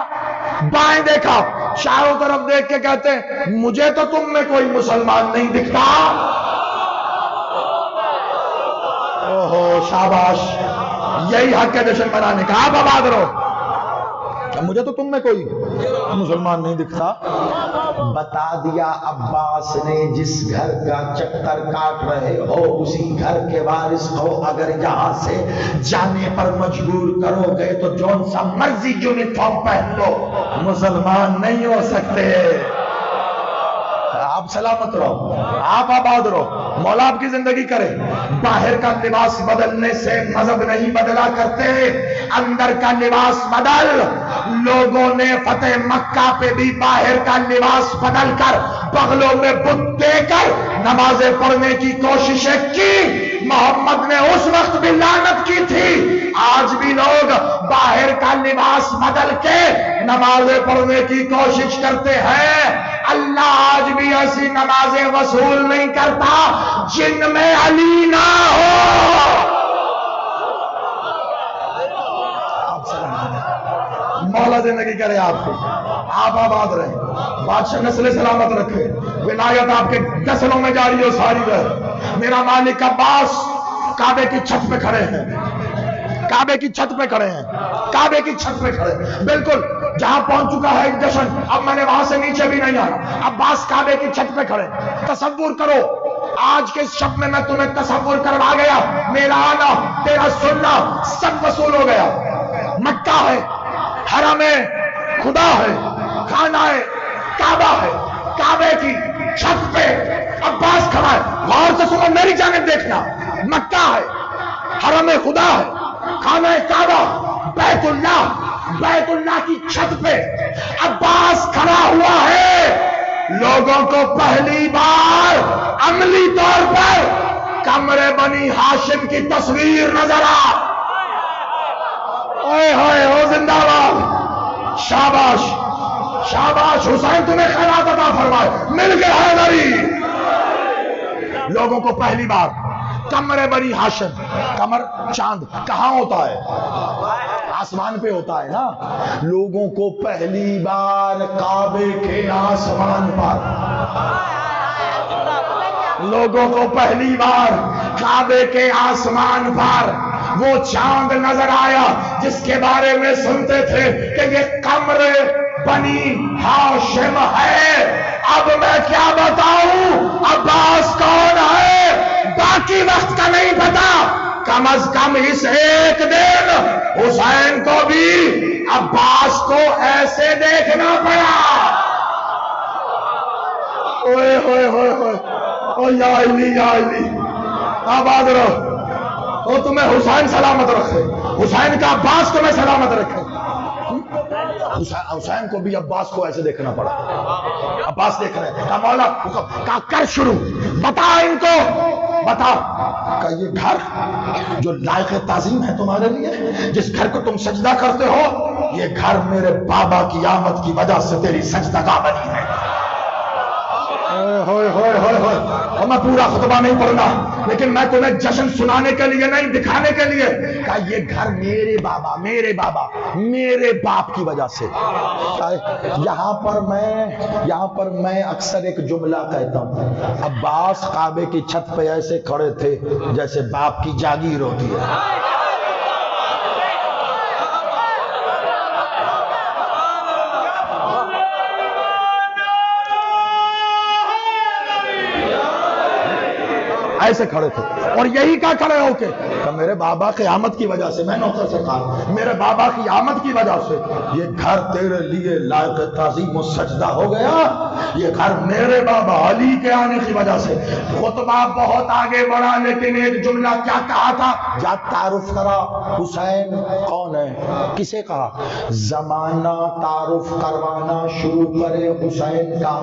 بائیں دیکھا، چاروں طرف دیکھ کے کہتے ہیں مجھے تو تم میں کوئی مسلمان نہیں دکھتا۔ اوہو شاباش، یہی حق ہے جشن منانے کا، آپ آباد رہو۔ مجھے تو تم میں کوئی مسلمان نہیں دکھتا۔ بتا دیا عباس نے، جس گھر کا چکر کاٹ رہے ہو اسی گھر کے وارث ہو، اگر یہاں سے جانے پر مجبور کرو گے تو جون سا مرضی یونیفارم پہن لو، مسلمان نہیں ہو سکتے۔ آپ سلامت رہو، آپ آباد رہو، مولا آپ کی زندگی کرے۔ باہر کا لباس بدلنے سے مذہب نہیں بدلا کرتے، اندر کا لباس بدل۔ لوگوں نے فتح مکہ پہ بھی باہر کا لباس بدل کر بغلوں میں بت دے کر نمازیں پڑھنے کی کوششیں کی۔ محمد نے اس وقت بھی لعنت کی تھی، آج بھی لوگ باہر کا لباس بدل کے نمازیں پڑھنے کی کوشش کرتے ہیں۔ اللہ آج بھی ایسی نمازیں وصول نہیں کرتا جن میں علی نہ ہو۔ مولا زندگی کرے آپ کو، آپ آباد رہیں، بادشاہ نسل سلامت رکھے، ولایت آپ کے نسلوں میں جاری ہو ساری رہے۔ میرا مالک عباس کعبے کی چھت پہ کھڑے ہیں، کعبے کی چھت پہ کھڑے ہیں، کعبے کی چھت پہ کھڑے ہیں، بالکل جہاں پہنچ چکا ہے جشن، اب میں نے وہاں سے نیچے بھی نہیں آنا۔ عباس کعبے کی چھت پہ کھڑے، تصور کرو آج کے اس شب میں تمہیں تصور کروا گیا، میرا آنا تیرا سننا سب وصول ہو گیا۔ مکہ ہے، حرم خدا ہے، خانہ کعبہ ہے، کعبے کی چھت پہ عباس کھڑا ہے۔ غور سے سنو، میری جانب دیکھنا، مکہ ہے، حرم خدا ہے، خانہ کعبہ، بیت اللہ کی چھت پہ عباس کھڑا ہوا ہے۔ لوگوں کو پہلی بار عملی طور پر کمرے بنی ہاشم کی تصویر نظر آ، اوئے ہوئے ہو زندہ باد، شاباش شاباش حسین، تمہیں خیرات عطا فرمائے، مل کے حیدری۔ لوگوں کو پہلی بار کمرے بنی ہاشم، کمر چاند کہاں ہوتا ہے؟ آسمان پہ ہوتا ہے نا۔ لوگوں کو پہلی بار کعبے کے آسمان پر، لوگوں کو پہلی بار کعبے کے آسمان پر وہ چاند نظر آیا جس کے بارے میں سنتے تھے کہ یہ کمرے بنی ہاشم ہے۔ اب میں کیا بتاؤں عباس کون ہے، باقی وقت کا نہیں پتا، کم از کم اس ایک دن حسین کو بھی عباس کو ایسے دیکھنا پڑا۔ اوئے ہوئے ہوئے ہوئے، او یا علی یا علی، آباد رہو، او تمہیں حسین سلامت رکھے، حسین کا عباس تمہیں سلامت رکھے۔ حسین کو بھی عباس کو ایسے دیکھنا پڑا، عباس دیکھ رہے ہیں، کہا مولا حکم، کہا کر شروع، بتا ان کو، بتا کہ یہ گھر جو لائق تعظیم ہے تمہارے لیے، جس گھر کو تم سجدہ کرتے ہو، یہ گھر میرے بابا کی آمد کی وجہ سے تیری سجدہ گاہ بنی ہے۔ ہوئے ہوئے ہوئے ہوئے، اور میں پورا خطبہ نہیں پڑھنا، لیکن میں تمہیں جشن سنانے کے لیے نہیں، دکھانے کے لیے کہ یہ گھر میرے بابا میرے باپ کی وجہ سے۔ یہاں پر میں اکثر ایک جملہ کہتا ہوں، عباس کعبے کی چھت پہ ایسے کھڑے تھے جیسے باپ کی جاگیر ہوتی ہے۔ ایسے کھڑے تھے اور یہی کہا کھڑے ہو کے کہ میرے بابا کی آمد کی وجہ سے، میں نوکر سے کہا میرے بابا کی آمد کی وجہ سے یہ گھر تیرے لیے لائق تعظیم و سجدہ ہو گیا، یہ گھر میرے بابا علی کے آنے کی وجہ سے۔ خطبہ بہت آگے بڑھا لیکن ایک جملہ کیا کہا تھا؟ جا تعارف کرا حسین کون ہے، کسے کہا؟ زمانہ تعارف کروانا شروع کرے حسین کا،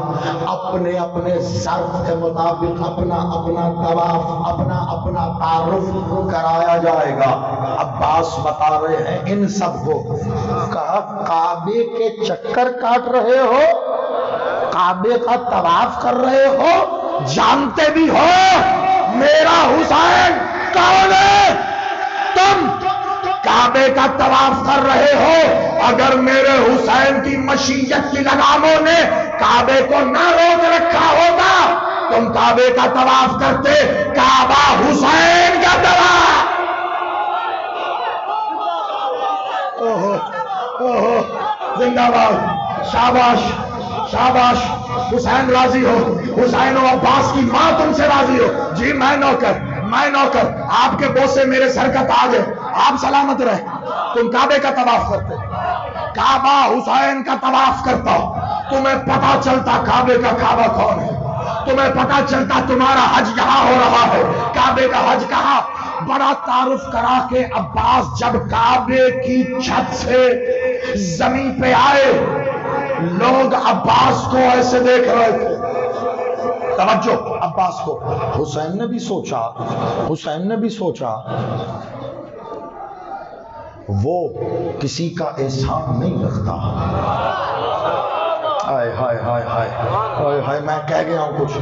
اپنے اپنے ظرف کے مطابق اپنا اپنا طواف، اپنا اپنا تعارف کرایا جائے گا۔ عباس بتا رہے ہیں ان سب کو، کہا کعبے کے چکر کاٹ رہے ہو، کعبے کا طواف کر رہے ہو، جانتے بھی ہو میرا حسین کون ہے؟ تم کعبے کا طواف کر رہے ہو، اگر میرے حسین کی مشیت کی لگاموں نے کعبے کو نہ روک رکھا ہوتا تم کعبے کا طواف کرتے، کعبہ حسین کا طواف۔ اوہو زندہ باد، شاباش شاباش، حسین راضی ہو، حسین و عباس کی ماں تم سے راضی ہو۔ جی میں نوکر، آپ کے بوسے میرے سر کا تاج ہے، آپ سلامت رہے۔ تم کعبے کا طواف کرتے، کعبہ حسین کا طواف کرتا، تمہیں پتا چلتا کعبے کا کعبہ کون ہے، تمہیں پتا چلتا تمہارا حج یہاں ہو رہا ہے، کعبے کا حج کہاں؟ بڑا تعارف کرا کے عباس جب کعبے کی چھت سے زمین پہ آئے، لوگ عباس کو ایسے دیکھ رہے تھے۔ توجہ عباس کو، حسین نے بھی سوچا وہ کسی کا احسان نہیں رکھتا۔ ہائے ہائے ہائے ہائے ہائے ہائے، میں کہہ گیا ہوں کچھ،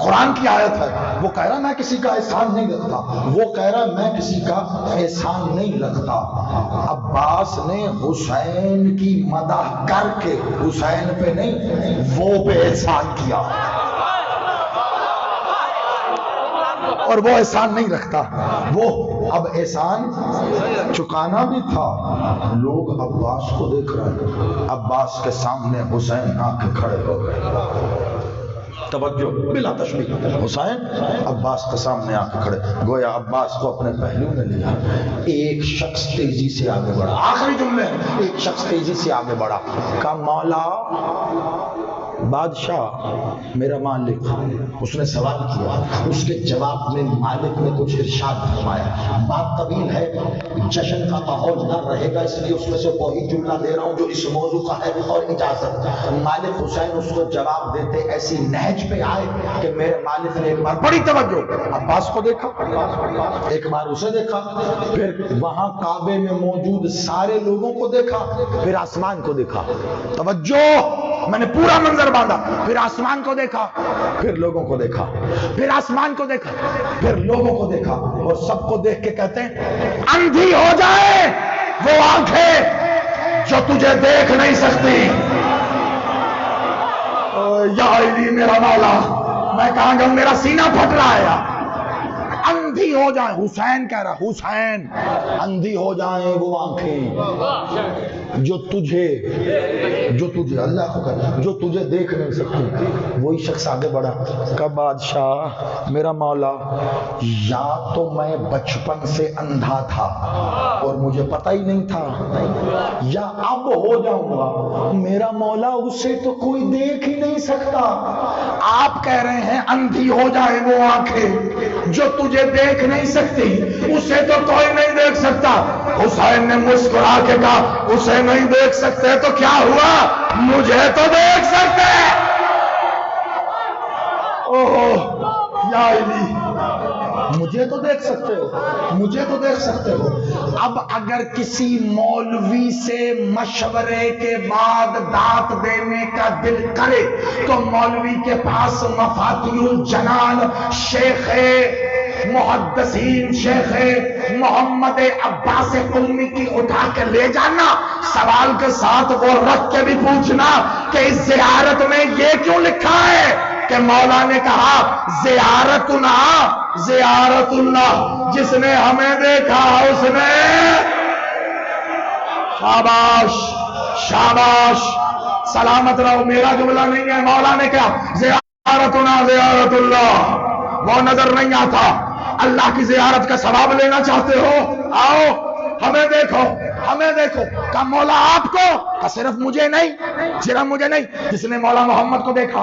قرآن کی آیت ہے، وہ کہہ رہا میں کسی کا احسان نہیں رکھتا، وہ کہہ رہا میں کسی کا احسان نہیں رکھتا۔ عباس نے حسین کی مدح کر کے حسین پہ نہیں وہ پہ احسان کیا، اور وہ احسان نہیں رکھتا، وہ اب احسان چکانا بھی تھا۔ لوگ عباس کو دیکھ رہے ہیں، عباس کے سامنے حسین آ کے کھڑے ہو گئے۔ توجہ بلا تشبیہ، حسین عباس کے سامنے آ کے کھڑے، گویا عباس کو اپنے پہلو میں لیا۔ ایک شخص تیزی سے آگے بڑھا، آخری جملے، ایک شخص تیزی سے آگے بڑھا، کہا مولا بادشاہ میرا مالک۔ اس نے سوال کیا، اس کے جواب میں مالک نے کچھ ارشاد فرمایا۔ بات طویل ہے، جشن کا ماحول نہ رہے گا، اس لیے اس میں سے وہی جملہ دے رہا ہوں جو اس موضوع کا ہے، اور اجازت۔ مالک حسین اس کو جواب دیتے ایسی نہج پہ آئے کہ میرے مالک نے ایک بار بڑی توجہ عباس کو دیکھا، ایک بار اسے دیکھا، پھر وہاں کعبے میں موجود سارے لوگوں کو دیکھا، پھر آسمان کو دیکھا۔ توجہ، میں نے پورا منظر باندھا، پھر آسمان کو دیکھا، پھر لوگوں کو دیکھا، پھر آسمان کو دیکھا، پھر لوگوں کو دیکھا، اور سب کو دیکھ کے کہتے ہیں اندھی ہو جائے وہ آنکھیں جو تجھے دیکھ نہیں سکتی۔ یا علی میرا مولا، میں کہاں گا، میرا سینہ پھٹ رہا ہے۔ اندھی ہو جائیں، حسین کہہ رہا، حسین اندھی ہو جائیں وہ آنکھیں جو تجھے اللہ کو کہا جو تجھے دیکھ نہیں سکتی۔ وہی شخص آگے بڑھا، کہ بادشاہ میرا مولا، یا تو میں بچپن سے اندھا تھا اور مجھے پتہ ہی نہیں تھا، یا اب ہو جاؤں گا، میرا مولا اسے تو کوئی دیکھ ہی نہیں سکتا۔ آپ کہہ رہے ہیں اندھی ہو جائے وہ آنکھیں جو تجھے دیکھ نہیں سکتی، اسے تو کوئی نہیں دیکھ سکتا۔ حسین نے مسکرا کے کہا اسے نہیں دیکھ سکتے تو کیا ہوا، مجھے تو دیکھ سکتے۔ اوہ یا علی، مجھے تو دیکھ سکتے ہو، مجھے تو دیکھ سکتے ہو۔ اب اگر کسی مولوی سے مشورے کے بعد داد دینے کا دل کرے تو مولوی کے پاس مفاتیح الجنان شیخ محدثین شیخ محمد عباس قلمی کی اٹھا کے لے جانا، سوال کے ساتھ وہ رکھ کے بھی پوچھنا کہ اس زیارت میں یہ کیوں لکھا ہے کہ مولا نے کہا زیارتنا زیارت اللہ، جس نے ہمیں دیکھا اس نے۔ شاباش شاباش، سلامت رہو، میرا جملہ نہیں ہے، مولا نے کہا زیارتنا زیارت اللہ، وہ نظر نہیں آتا. اللہ کی زیارت کا ثواب لینا چاہتے ہو؟ آؤ ہمیں دیکھو، ہمیں دیکھو. کہ مولا آپ کو، کہ صرف مجھے نہیں، صرف مجھے نہیں. جس نے مولا محمد کو دیکھا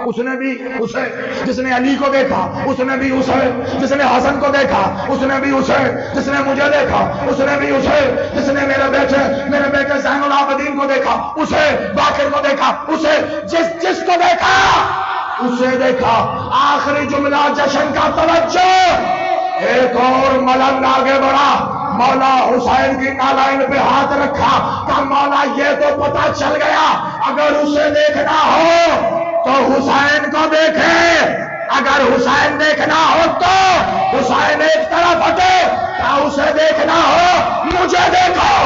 اس نے بھی اسے، جس نے علی کو دیکھا اس نے بھی اسے، جس نے حسن کو دیکھا اس نے بھی اسے، جس نے مجھے دیکھا اس نے بھی اسے، جس نے میرے بیٹے زین العابدین کو دیکھا اسے، باقر کو دیکھا اسے، جس کو دیکھا اسے دیکھا. آخری جملہ جشن کا توجہ. ایک اور ملنگ آگے بڑھا، مولا حسین کی نالائن پہ ہاتھ رکھا. کہ مولا یہ تو پتا چل گیا، اگر اسے دیکھنا ہو تو حسین کو دیکھے، اگر حسین دیکھنا ہو تو حسین ایک طرف ہٹے، اسے دیکھنا ہو مجھے دیکھو.